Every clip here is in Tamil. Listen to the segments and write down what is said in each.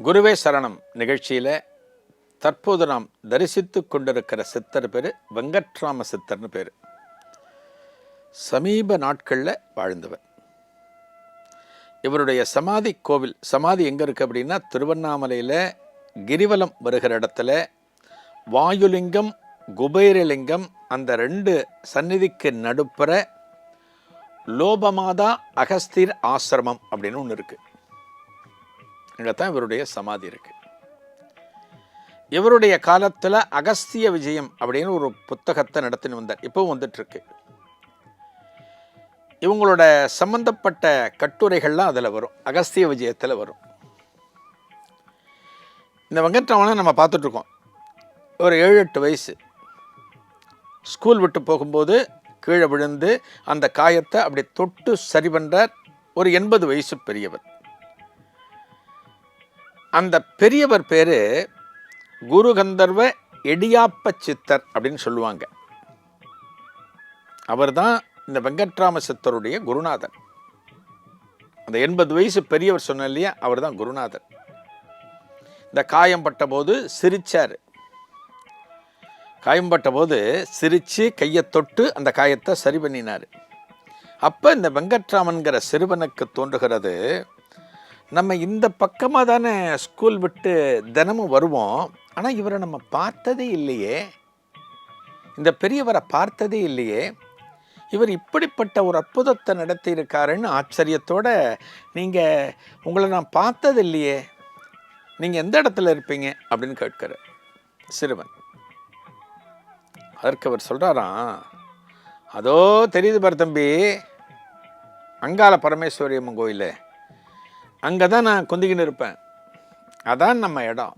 குருவே சரணம் நிகழ்ச்சியில் தற்போது நாம் தரிசித்து கொண்டிருக்கிற சித்தர் பேர் வெங்கட்ராம சித்தர்னு பேர். சமீப நாட்களில் வாழ்ந்தவர். இவருடைய சமாதி கோவில், சமாதி எங்கே இருக்குது அப்படின்னா திருவண்ணாமலையில் கிரிவலம் வருகிற இடத்துல வாயுலிங்கம் குபேரலிங்கம் அந்த ரெண்டு சந்நிதிக்கு நடுப்புற லோபமாதா அகஸ்தீர் ஆசிரமம் அப்படின்னு ஒன்று இருக்குது. அங்கே தான் இவருடைய சமாதி இருக்கு. இவருடைய காலத்தில் அகஸ்திய விஜயம் அப்படின்னு ஒரு புத்தகத்தை நடத்தின்னு வந்தார். இப்போவும் வந்துட்டுருக்கு. இவங்களோட சம்பந்தப்பட்ட கட்டுரைகள்லாம் அதில் வரும், அகஸ்திய விஜயத்தில் வரும். இந்த வெங்கட்ராமனை நம்ம பார்த்துட்ருக்கோம். ஒரு 7-8 வயசு ஸ்கூல் விட்டு போகும்போது கீழே விழுந்து அந்த காயத்தை அப்படி தொட்டு சரி பண்ணுறார். ஒரு 80 வயசு பெரியவர். அந்த பெரியவர் பேர் குரு கந்தர்வ எடியாப்ப சித்தர் அப்படின்னு சொல்லுவாங்க. அவர் தான் இந்த வெங்கட்ராம சித்தருடைய குருநாதர். அந்த 80 வயசு பெரியவர் சொன்ன இல்லையா, அவர் தான் குருநாதர். இந்த காயம்பட்ட போது சிரிச்சார். காயம்பட்ட போது சிரித்து கையை தொட்டு அந்த காயத்தை சரி பண்ணினார். அப்போ இந்த வெங்கட்ராமன்கிற சிறுவனுக்கு தோன்றுகிறது, நம்ம இந்த பக்கமாக தானே ஸ்கூல் விட்டு தினமும் வருவோம், ஆனால் இவரை நம்ம பார்த்ததே இல்லையே, இந்த பெரியவரை பார்த்ததே இல்லையே, இவர் இப்படிப்பட்ட ஒரு அற்புதத்தை நடத்தி இருக்காருன்னு ஆச்சரியத்தோடு, நீங்கள் உங்களை நான் பார்த்தது இல்லையே, நீங்கள் எந்த இடத்துல இருப்பீங்க அப்படின்னு கேட்கிற சிறுவன். அதற்கு அவர் சொல்கிறாராம், அதோ தெரியுது பார் தம்பி, அங்காள பரமேஸ்வரி அம்மன் கோயில், அங்கே தான் நான் குந்திக்கின்னு இருப்பேன், அதான் நம்ம இடம்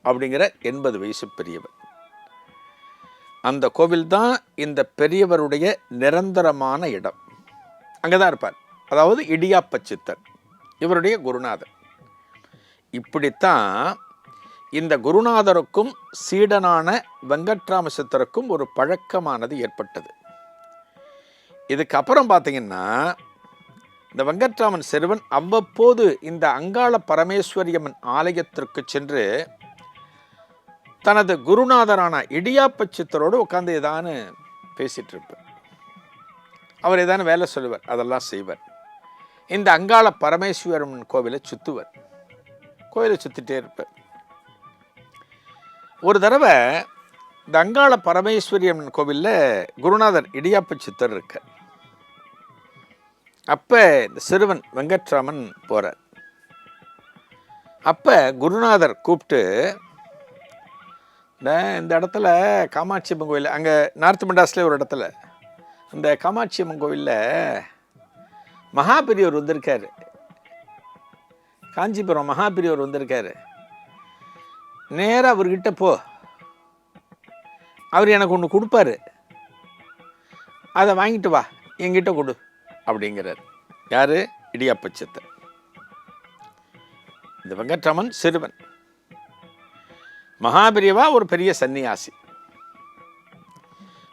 அப்படிங்கிற 80 வயசு பெரியவர். அந்த கோவில் தான் இந்த பெரியவருடைய நிரந்தரமான இடம். அங்கே தான் இருப்பார். அதாவது இடியாப்ப சித்தர் இவருடைய குருநாதர். இப்படித்தான் இந்த குருநாதருக்கும் சீடனான வெங்கட்ராம சித்தருக்கும் ஒரு பழக்கமானது ஏற்பட்டது. இதுக்கப்புறம் பார்த்தீங்கன்னா இந்த வெங்கட்ராமன் சிறுவன் அவ்வப்போது இந்த அங்காள பரமேஸ்வரியம்மன் ஆலயத்திற்கு சென்று தனது குருநாதரான இடியாப்ப சித்தரோடு உட்காந்து ஏதானு பேசிட்டு இருப்பார். அவர் ஏதானு வேலை சொல்லுவார், அதெல்லாம் செய்வார். இந்த அங்காள பரமேஸ்வரம்மன் கோவிலை சுற்றுவார். கோவிலை சுற்றிட்டே இருப்பார். ஒரு தடவை இந்த அங்காள பரமேஸ்வரியம்மன் கோவிலில் குருநாதர் இடியாப்ப சித்தர் இருக்கார். அப்போ இந்த சிறுவன் வெங்கட்ராமன் போகிறார். அப்போ குருநாதர் கூப்பிட்டு, இந்த இடத்துல காமாட்சி அம்மன் கோயில், அங்கே நார்த் மெட்ராஸில் ஒரு இடத்துல அந்த காமாட்சி அம்மன் கோவிலில் மகாபெரியவர் வந்திருக்காரு, காஞ்சிபுரம் மகாபெரியவர் வந்திருக்காரு, நேராக அவர்கிட்ட போ, அவர் எனக்கு ஒன்று கொடுப்பாரு, அதை வாங்கிட்டு வா, என்கிட்ட கொடு அப்படிங்கிறார். யாரு? இடியாப்ப சித்தர். இந்த வெங்கட்ராமன் சிறுவன், மகாபிரியவா ஒரு பெரிய சன்னியாசி.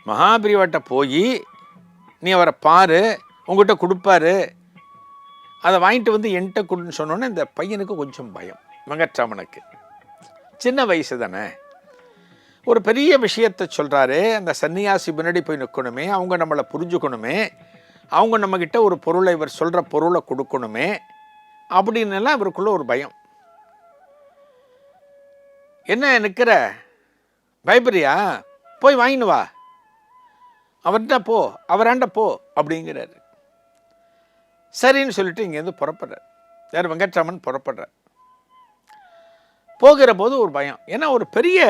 மகாபிரியவாட்ட போய் நீ அவரை பாரு, உங்ககிட்ட கொடுப்பாரு, அதை வாங்கிட்டு வந்து என்கிட்ட கொடுன்னு சொன்னோன்னே இந்த பையனுக்கு கொஞ்சம் பயம். வெங்கட்ராமனுக்கு சின்ன வயசு தானே, ஒரு பெரிய விஷயத்தை சொல்கிறாரு, அந்த சன்னியாசி முன்னாடி போய் நிற்கணுமே, அவங்க நம்மளை புரிஞ்சுக்கணுமே, அவங்க நம்மக்கிட்ட ஒரு பொருளை, இவர் சொல்கிற பொருளை கொடுக்கணுமே அப்படின்னுலாம் இவருக்குள்ள ஒரு பயம். என்ன நிற்கிற, பயப்பறியா, போய் வாங்கினு வா, அவர்கிட்ட போ, அவராண்ட போ அப்படிங்கிறாரு. சரின்னு சொல்லிட்டு இங்கேருந்து புறப்படுறார். யார்? வெங்கட்ராமன் புறப்படுறார். போகிற போது ஒரு பயம். ஏன்னா ஒரு பெரிய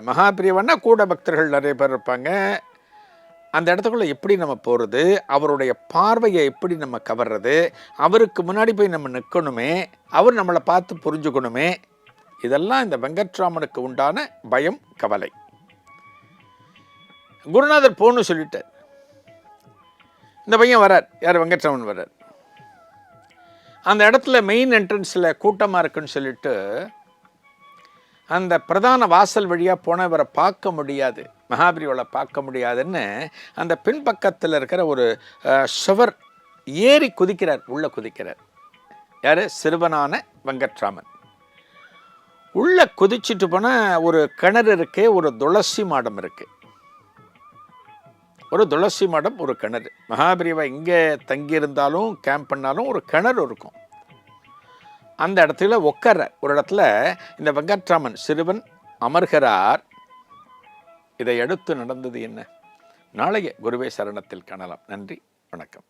மகாபிரியவன்னா கூட பக்தர்கள் நிறைய பேர் இருப்பாங்க. அந்த இடத்துக்குள்ளே எப்படி நம்ம போகிறது, அவருடைய பார்வையை எப்படி நம்ம கவர்றது, அவருக்கு முன்னாடி போய் நம்ம நிற்கணுமே, அவர் நம்மளை பார்த்து புரிஞ்சுக்கணுமே, இதெல்லாம் இந்த வெங்கட்ராமனுக்கு உண்டான பயம், கவலை. குருநாதர் போன்னு சொல்லிட்டார். இந்த பையன் வரார். யார்? வெங்கட்ராமன் வரார். அந்த இடத்துல மெயின் என்ட்ரன்ஸில் கூட்டமாக இருக்குன்னு சொல்லிட்டு அந்த பிரதான வாசல் வழியாக போன இவரை பார்க்க முடியாது, மகாபிரியோவை பார்க்க முடியாதுன்னு அந்த பின்பக்கத்தில் இருக்கிற ஒரு சுவர் ஏறி குதிக்கிறார், உள்ளே குதிக்கிறார். யார்? சிறுவனான வெங்கட்ராமன். உள்ளே குதிச்சுட்டு போனால் ஒரு கிணறு இருக்கு, ஒரு துளசி மாடம் இருக்கு. ஒரு துளசி மாடம், ஒரு கிணறு. மகாபிரிவா இங்கே தங்கியிருந்தாலும் கேம்ப் பண்ணாலும் ஒரு கிணறு இருக்கும். அந்த இடத்துல உட்கார ஒரு இடத்துல இந்த வெங்கட்ராமன் சிறுவன் அமர்கிறார். இதை அடுத்து நடந்தது என்ன? நாளைய குருவே சரணத்தில் காணலாம். நன்றி, வணக்கம்.